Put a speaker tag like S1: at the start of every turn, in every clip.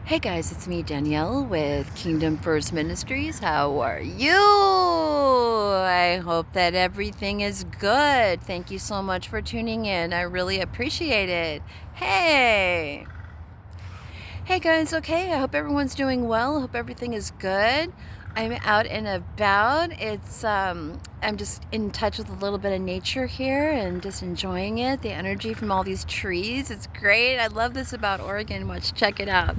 S1: Hey guys, it's me Danielle with Kingdom First Ministries. How are you? I hope that everything is good. Thank you so much for tuning in. I really appreciate it. Hey. Hey guys, okay. I hope everyone's doing well. I hope everything is good. I'm out and about. I'm just in touch with a little bit of nature here and just enjoying it. The energy from all these trees. It's great. I love this about Oregon. Watch, check it out.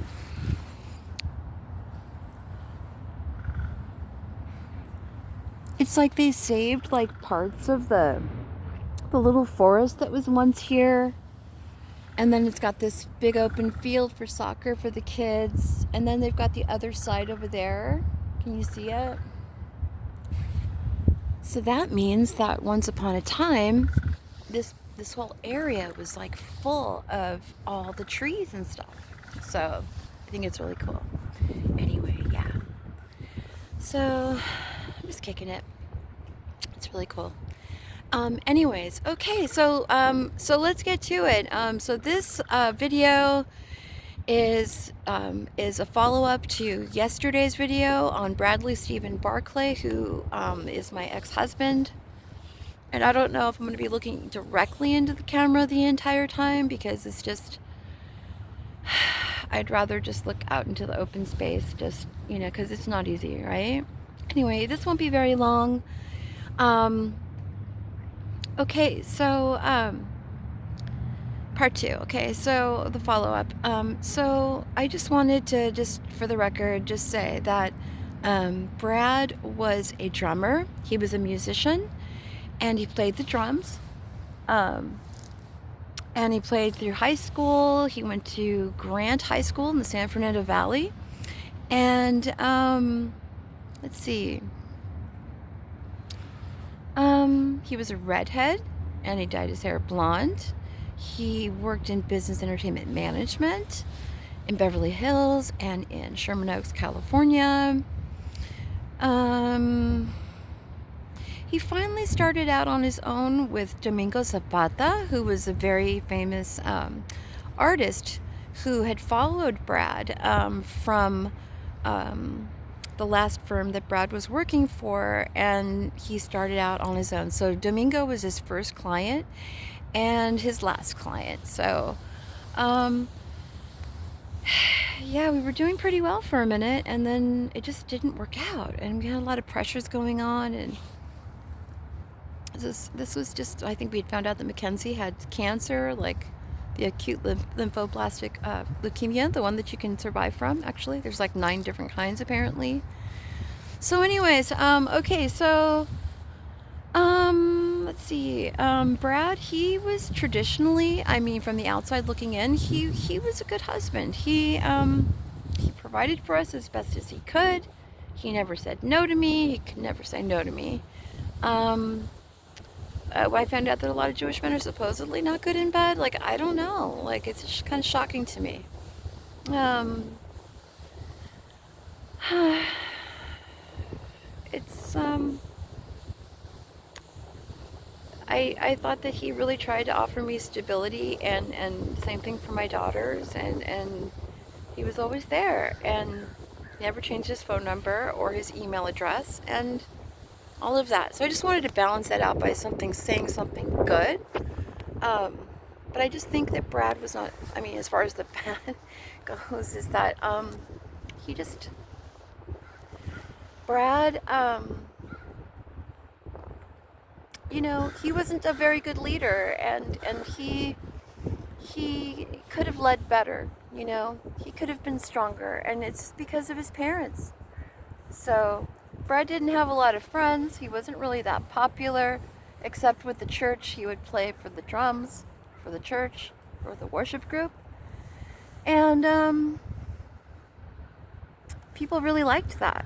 S1: It's like they saved like parts of the little forest that was once here. And then it's got this big open field for soccer for the kids. And then they've got the other side over there. Can you see it? So that means that once upon a time, this whole area was like full of all the trees and stuff. So I think it's really cool. Anyway, yeah. So I'm just kicking it. It's really cool. Anyways, okay, so let's get to it. So this video is a follow-up to yesterday's video on Bradley Stephen Barclay, who is my ex-husband. And I don't know if I'm going to be looking directly into the camera the entire time because it's just, I'd rather just look out into the open space, just, because it's not easy, right? Anyway, this won't be very long. Okay, so part two. Okay, so the follow-up. So I just wanted to, just for the record, just say that Brad was a drummer. He was a musician, and he played the drums. And he played through high school. He went to Grant High School in the San Fernando Valley. And let's see. He was a redhead, and he dyed his hair blonde. He worked in business entertainment management in Beverly Hills and in Sherman Oaks, California. He finally started out on his own with Domingo Zapata, who was a very famous artist who had followed Brad from the last firm that Brad was working for, and he started out on his own. So Domingo was his first client and his last client. So yeah, we were doing pretty well for a minute, and then it just didn't work out, and we had a lot of pressures going on, and this was just, I think we had found out that Mackenzie had cancer, like the acute lymphoblastic leukemia, the one that you can survive from. Actually, there's like 9 different kinds apparently. So anyways, okay, so let's see. Brad, he was traditionally, I mean, from the outside looking in, he was a good husband. He provided for us as best as he could. He never said no to me. He could never say no to me. I found out that a lot of Jewish men are supposedly not good in bed. Like, I don't know. Like, it's just kind of shocking to me. It's, I thought that he really tried to offer me stability, and same thing for my daughters, and he was always there, and never changed his phone number or his email address, and all of that. So I just wanted to balance that out by saying something good. But I just think that Brad was not, I mean, as far as the bad goes, is that Brad, he wasn't a very good leader, and he could have led better, he could have been stronger, and it's because of his parents. So Brad didn't have a lot of friends. He wasn't really that popular, except with the church. He would play for the drums, for the church, for the worship group. And people really liked that.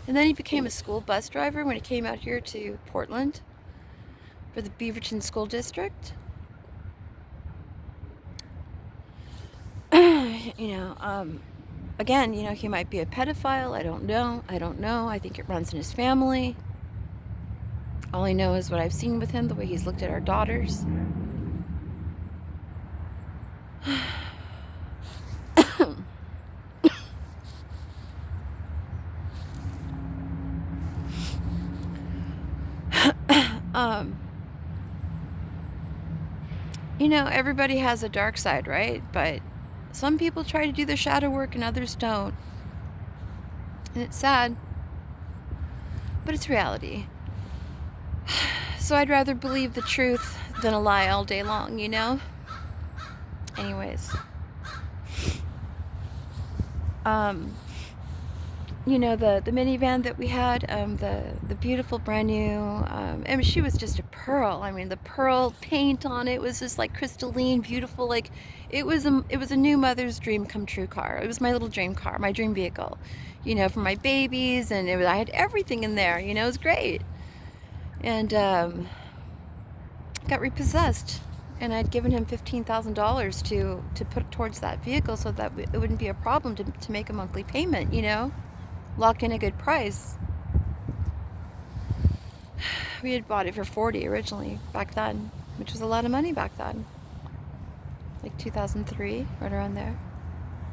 S1: And then he became a school bus driver when he came out here to Portland for the Beaverton School District. Again, he might be a pedophile. I don't know. I think it runs in his family. All I know is what I've seen with him, the way he's looked at our daughters. Um, everybody has a dark side, right? But some people try to do the shadow work and others don't. And it's sad, but it's reality. So I'd rather believe the truth than a lie all day long, Anyways. The minivan that we had, the beautiful brand new, she was just a pearl. I mean, the pearl paint on it was just like crystalline, beautiful. Like it was a new mother's dream come true car. It was my little dream car, my dream vehicle, for my babies, and I had everything in there. It was great, and got repossessed. And I'd given him $15,000 to put towards that vehicle so that it wouldn't be a problem to make a monthly payment, lock in a good price. We had bought it for $40 originally back then, which was a lot of money back then. Like 2003, right around there.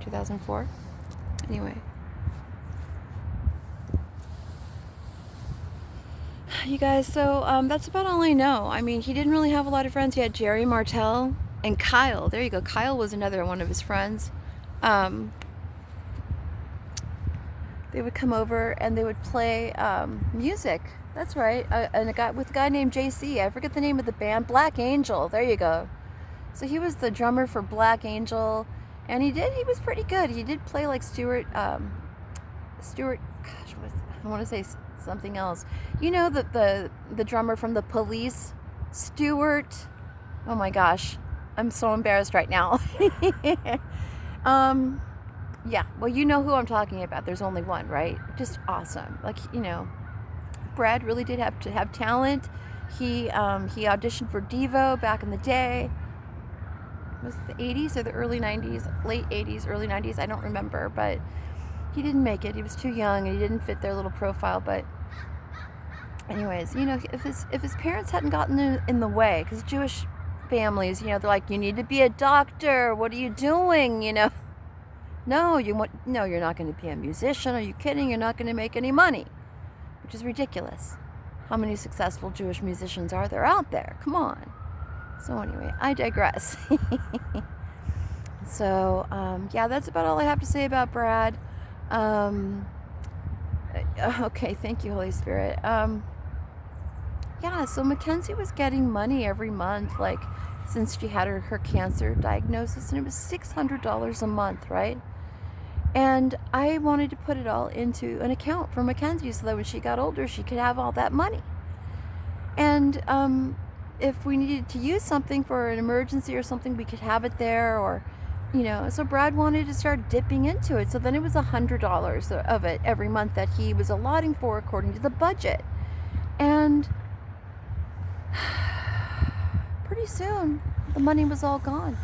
S1: 2004. Anyway. You guys, so that's about all I know. I mean, he didn't really have a lot of friends. He had Jerry Martell and Kyle. There you go. Kyle was another one of his friends. They would come over and they would play music. That's right. And a guy named JC. I forget the name of the band. Black Angel. There you go. So he was the drummer for Black Angel, and he was pretty good. He did play like Stuart. I want to say something else. The drummer from the Police, Stuart. Oh my gosh, I'm so embarrassed right now. Yeah, well, you know who I'm talking about. There's only one, right? Just awesome. Like, Brad really did have to have talent. He auditioned for Devo back in the day. Was it the 80s or the early 90s? Late 80s, early 90s, I don't remember, but he didn't make it. He was too young and he didn't fit their little profile. But anyways, if his parents hadn't gotten in the way, because Jewish families, they're like, you need to be a doctor. What are you doing? No, you're not going to be a musician. Are you kidding? You're not going to make any money, which is ridiculous. How many successful Jewish musicians are there out there? Come on. So anyway, I digress. So, yeah, that's about all I have to say about Brad. Okay, thank you, Holy Spirit. Yeah, so Mackenzie was getting money every month, like, since she had her cancer diagnosis, and it was $600 a month, right? And I wanted to put it all into an account for Mackenzie so that when she got older, she could have all that money. And if we needed to use something for an emergency or something, we could have it there, or, so Brad wanted to start dipping into it. So then it was $100 of it every month that he was allotting for according to the budget. And pretty soon the money was all gone.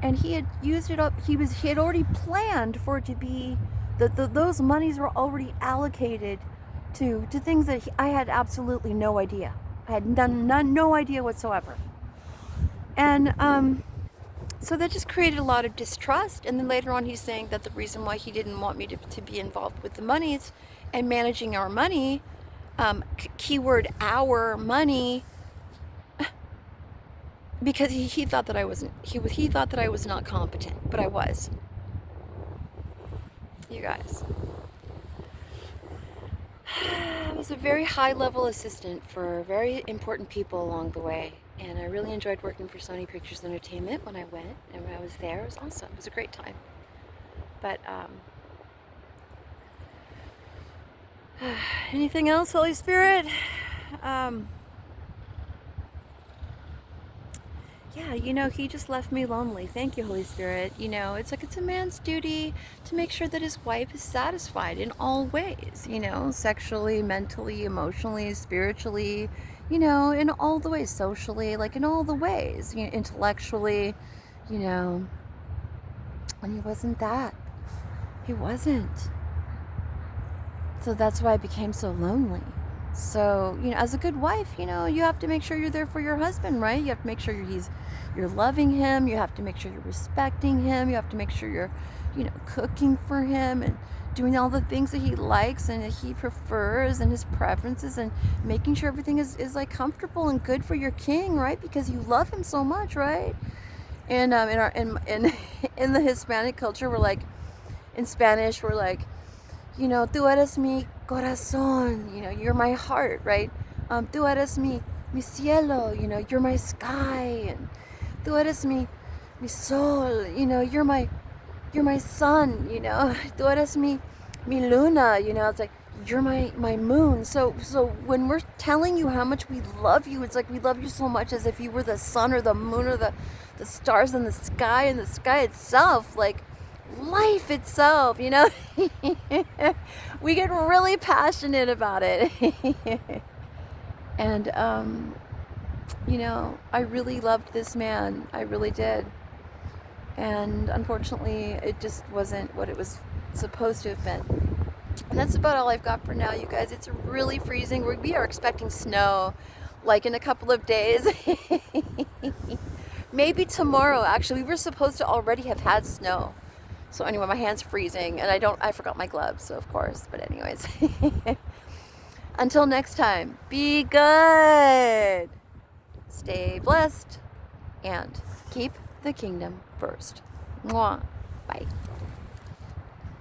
S1: And he had used it up. He had already planned for it to be those monies were already allocated to things that I had absolutely no idea. I had no idea whatsoever. And so that just created a lot of distrust. And then later on, he's saying that the reason why he didn't want me to be involved with the monies and managing our money, keyword our money, because he thought that I wasn't. He thought that I was not competent, but I was. You guys. I was a very high-level assistant for very important people along the way, and I really enjoyed working for Sony Pictures Entertainment when I went, and when I was there, it was awesome. It was a great time. But anything else, Holy Spirit? Yeah, he just left me lonely. Thank you, Holy Spirit. It's like it's a man's duty to make sure that his wife is satisfied in all ways, sexually, mentally, emotionally, spiritually, in all the ways, socially, like in all the ways, intellectually, and he wasn't that. He wasn't. So that's why I became so lonely. So, as a good wife, you have to make sure you're there for your husband, right? You have to make sure he's you're loving him. You have to make sure you're respecting him. You have to make sure you're, cooking for him and doing all the things that he likes and that he prefers and his preferences, and making sure everything is like comfortable and good for your king, right? Because you love him so much, right? And in the Hispanic culture, we're like, in Spanish, we're like, tú eres mi corazón, you're my heart, right? Tú eres mi cielo, you're my sky, and tú eres mi sol, you're my sun, tú eres mi luna, it's like, you're my moon. So when we're telling you how much we love you, it's like we love you so much as if you were the sun or the moon or the stars in the sky, and the sky itself, like life itself, we get really passionate about it. And I really loved this man, I really did. And unfortunately, it just wasn't what it was supposed to have been. And that's about all I've got for now, you guys. It's really freezing. We are expecting snow like in a couple of days. Maybe tomorrow, actually. We were supposed to already have had snow. So anyway, my hand's freezing, and I forgot my gloves, so of course. But anyways, until next time, be good, stay blessed, and keep the kingdom first. Mwah. Bye.